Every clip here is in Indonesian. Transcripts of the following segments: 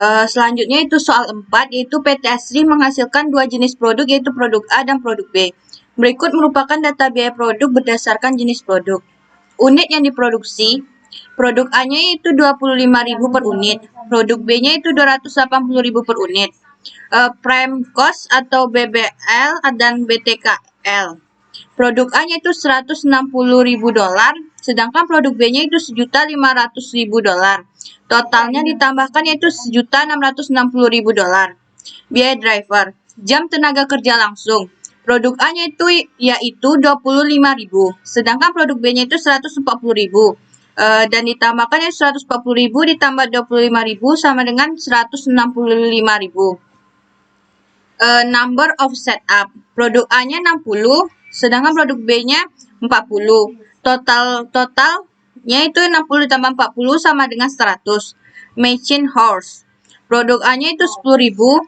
Selanjutnya itu soal 4, yaitu PT Asri menghasilkan dua jenis produk, yaitu produk A dan produk B. Berikut merupakan data biaya produk berdasarkan jenis produk. Unit yang diproduksi, produk A-nya itu 25.000 per unit, produk B-nya itu 280.000 per unit. Prime cost atau BBL dan BTKL. Produk A-nya itu 160.000 dolar, sedangkan produk B-nya itu 1.500.000 dolar. Totalnya ditambahkan yaitu 1.660.000 dolar. Biaya driver, jam tenaga kerja langsung. Produk A-nya itu yaitu 25.000, sedangkan produk B-nya itu 140.000. Dan ditambahkan ya 140.000 ditambah 25.000 sama dengan 165.000. Number of setup. Produk A-nya 60, sedangkan produk B-nya 40. Totalnya itu 60 ditambah 40 sama dengan 100. Machine horse. Produk A-nya itu 10.000,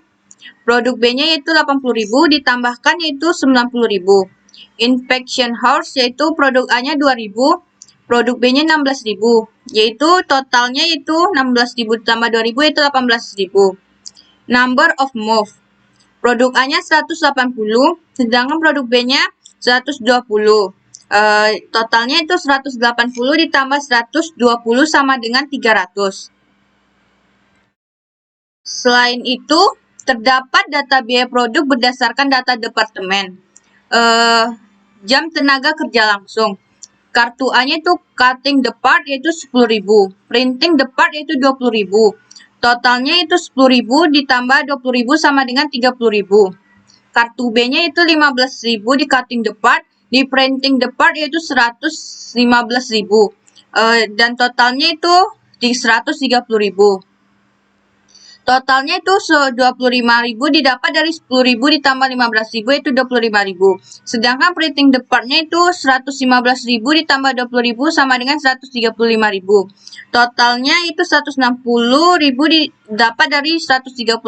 produk B-nya yaitu 80.000 ditambahkan yaitu 90.000. Inspection horse yaitu produk A-nya 2.000, produk B-nya 16.000, yaitu totalnya itu 16.000 ditambah 2.000 yaitu 18.000. Number of move. Produk A-nya 180, sedangkan produk B-nya 120. Totalnya itu 180 ditambah 120 sama dengan 300. Selain itu, terdapat data biaya produk berdasarkan data departemen. Jam tenaga kerja langsung. Kartu A-nya itu cutting the part yaitu 10.000, printing the part yaitu 20.000. Totalnya itu 10.000 ditambah 20.000 sama dengan 30.000. Kartu B-nya itu 15.000 di cutting the part, di printing the part yaitu 115.000. Dan totalnya itu di 130.000. Totalnya itu 25.000 didapat dari 10.000 ditambah 15.000 itu 25.000. Sedangkan printing the part-nya itu 115.000 ditambah 20.000 sama dengan 135.000. Totalnya itu 160.000 didapat dari 135.000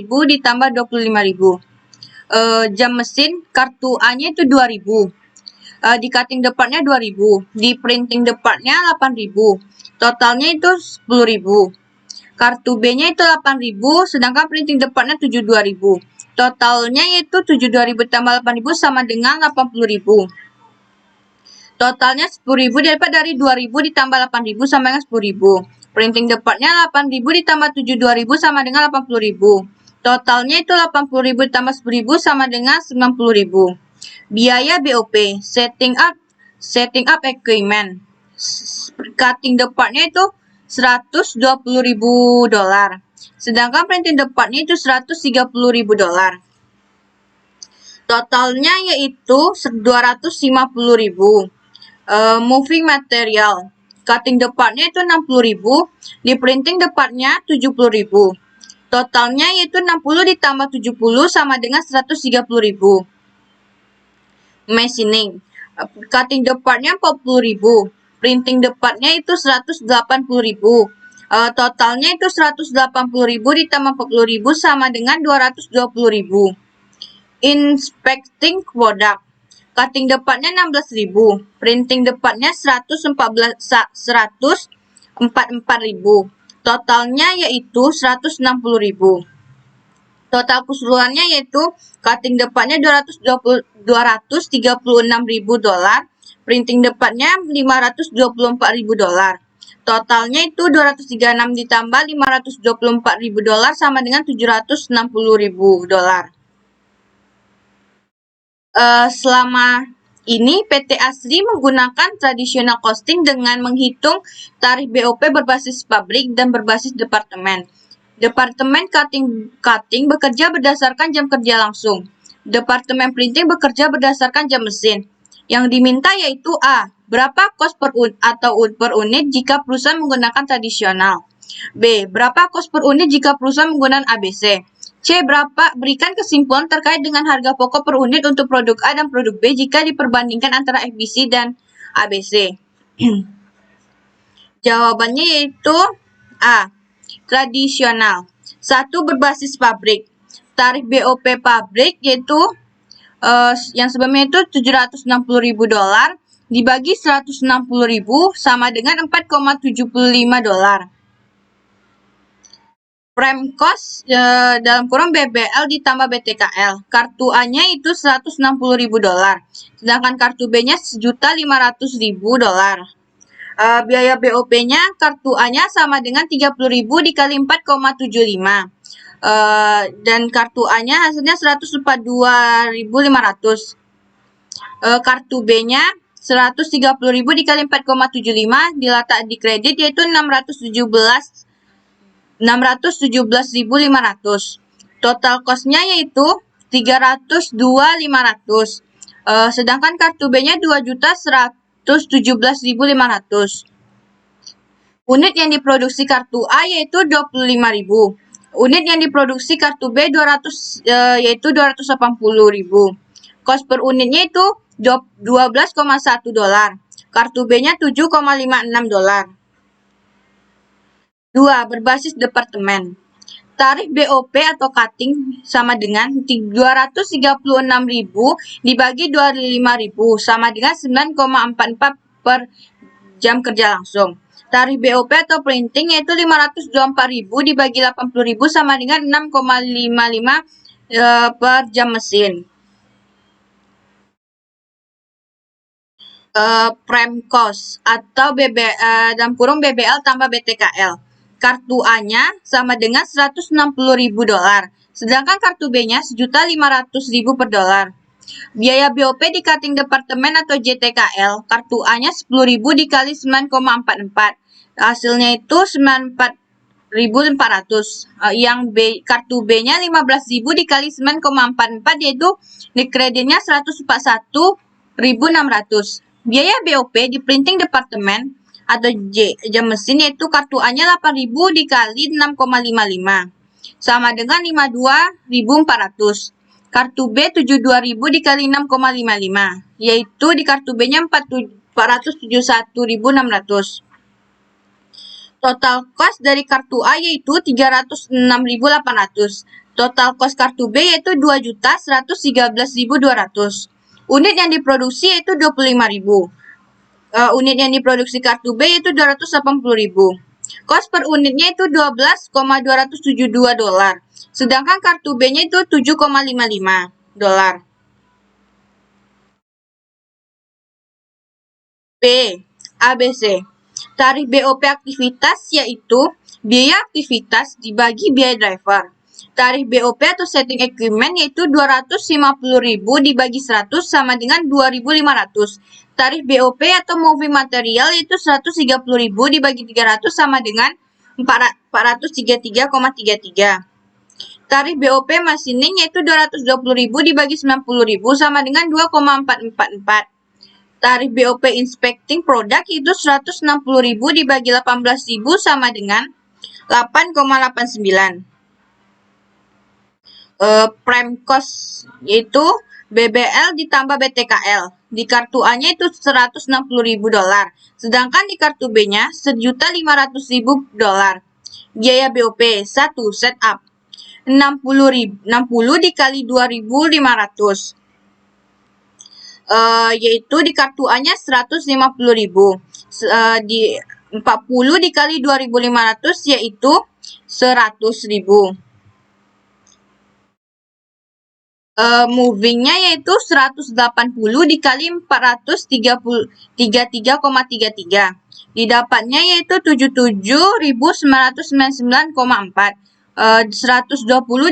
ditambah 25.000. Jam mesin, kartu A-nya itu 2.000. Di cutting the part-nya 2.000. Di printing the part-nya 8.000. Totalnya itu 10.000. Kartu B-nya itu 8.000, sedangkan printing the part-nya 72.000. Totalnya yaitu 72.000 tambah 8.000 sama dengan 80.000. Totalnya 10.000 didapat dari 2.000 ditambah 8.000 sama dengan 10.000. Printing the part-nya 8.000 ditambah 72.000 sama dengan 80.000. Totalnya itu 80.000 ditambah 10.000 sama dengan 90.000. Biaya BOP, setting up equipment. Cutting the part-nya itu 120.000 dolar. Sedangkan printing the part-nya itu 130.000 dolar. Totalnya yaitu 250.000. Moving material. Cutting the part-nya itu 60.000, di printing the part-nya 70.000. Totalnya yaitu 60 ditambah 70 sama dengan 130.000. Machining. Cutting the part-nya 40.000. Printing the part-nya itu 180.000. Totalnya itu 180.000 ditambah 40.000 sama dengan 220.000. Inspecting product. Cutting the part-nya 16.000. Printing the part-nya 144.000. Totalnya yaitu 160.000. Total keseluruhannya yaitu cutting the part-nya 236.000 dolar, printing the part-nya 524.000 dolar. Totalnya itu 236 ditambah 524.000 dolar sama dengan 760.000 dolar. Selama ini PT Asri menggunakan traditional costing dengan menghitung tarif BOP berbasis pabrik dan berbasis departemen. Departemen cutting bekerja berdasarkan jam kerja langsung. Departemen printing bekerja berdasarkan jam mesin. Yang diminta yaitu A. Berapa kos per unit jika perusahaan menggunakan tradisional? B. Berapa kos per unit jika perusahaan menggunakan ABC? C. Berikan kesimpulan terkait dengan harga pokok per unit untuk produk A dan produk B jika diperbandingkan antara FBC dan ABC. Jawabannya yaitu A. Tradisional. 1. Berbasis pabrik. Tarif BOP pabrik yaitu yang sebelumnya itu 760.000 dolar dibagi 160.000 sama dengan 4,75 dolar. prime cost dalam kurung BBL ditambah BTKL. Kartu A-nya itu $160.000, sedangkan kartu B-nya $1.500.000. Biaya BOP-nya kartu A-nya sama dengan 30.000 dikali 4,75. Dan kartu A-nya hasilnya 142.500. Kartu B-nya 130.000 dikali 4,75 diletak di kredit yaitu 617.500. Total cost-nya yaitu 302.500. Sedangkan kartu B-nya 2.117.500. Unit yang diproduksi kartu A yaitu 25.000. Unit yang diproduksi kartu B yaitu 280.000. Cost per unitnya itu $12,1. Kartu B-nya $7,56. 2. Berbasis departemen. Tarif BOP atau cutting sama dengan 236.000 dibagi 25.000 sama dengan 9,44 per jam kerja langsung. Tarif BOP atau printing yaitu 524.000 dibagi 80.000 sama dengan 6,55 per jam mesin. Prime cost atau dalam kurung BBL tambah BTKL. Kartu A-nya sama dengan $160.000, sedangkan kartu B-nya $1.500.000 per dolar. Biaya BOP di cutting departemen atau JTKL, kartu A-nya 10.000 dikali 9,44. Hasilnya itu 94.400. Yang kartu B-nya 15.000 dikali 9,44 yaitu di kreditnya 141.600. Biaya BOP di printing departemen atau jam mesin yaitu kartu A-nya 8.000 dikali 6,55 sama dengan 52.400. Kartu B 72.000 dikali 6,55 yaitu di kartu B-nya 471.600. Total cost dari kartu A yaitu 306.800. Total cost kartu B yaitu 2.113.200. Unit yang diproduksi yaitu 25.000. Unit yang diproduksi kartu B yaitu 280.000. Cost per unitnya itu $12,272. Sedangkan kartu B-nya itu $7,55. B. ABC. Tarif BOP aktivitas yaitu biaya aktivitas dibagi biaya driver. Tarif BOP atau setting equipment yaitu 250.000 dibagi 100 sama dengan 2.500. Tarif BOP atau moving material yaitu 130.000 dibagi 300 sama dengan 433,33. Tarif BOP machining yaitu 220.000 dibagi 90.000 sama dengan 2,444. Tarif BOP inspecting product itu 160.000 dibagi 18.000 sama dengan 8,89. Prime cost yaitu BBL ditambah BTKL. Di kartu A-nya itu $160.000, sedangkan di kartu B-nya $1.500.000. Biaya BOP 1 setup 60 dikali 2.500. Yaitu di kartu A-nya 150.000. Di 40 dikali 2.500 yaitu 100.000. Movingnya yaitu 180 dikali 433,33. Didapatnya yaitu 77.999,4. 120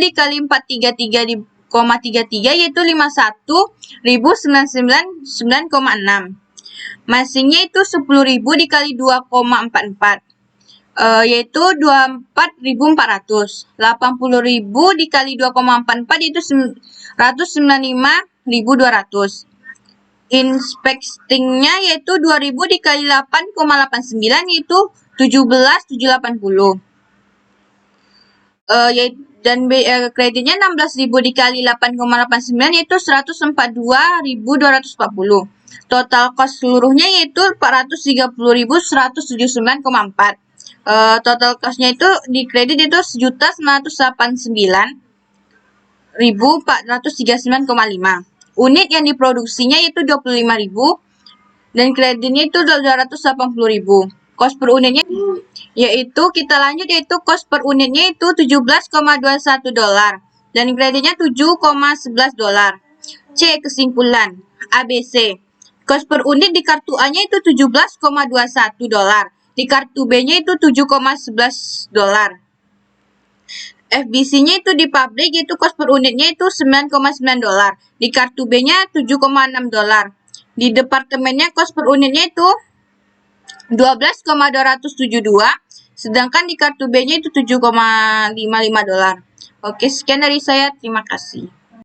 dikali 433,33 yaitu 51.999,6. Masingnya itu 10.000 dikali 2,44. Yaitu 24.400. 80.000 dikali 2,44 yaitu 195.200. Inspectingnya yaitu 2.000 dikali 8,89 yaitu 17.780. Dan kreditnya 16.000 dikali 8,89 yaitu 142.240. Total cost seluruhnya yaitu 430.179,4. Total cost-nya itu di kredit itu 1.989.439,5. Unit yang diproduksinya itu 25.000 dan kreditnya itu 280.000. Cost per unitnya Yaitu kita lanjut yaitu cost per unitnya itu 17,21 dolar dan kreditnya 7,11 dolar. C. Kesimpulan ABC. Cost per unit di kartu A-nya itu 17,21 dolar. Di kartu B-nya itu 7,11 dolar. FBC-nya itu di pabrik itu cost per unitnya itu 9,9 dolar. Di kartu B-nya 7,6 dolar. Di departemennya cost per unitnya itu 12,272. Sedangkan di kartu B-nya itu 7,55 dolar. Oke, sekian dari saya. Terima kasih.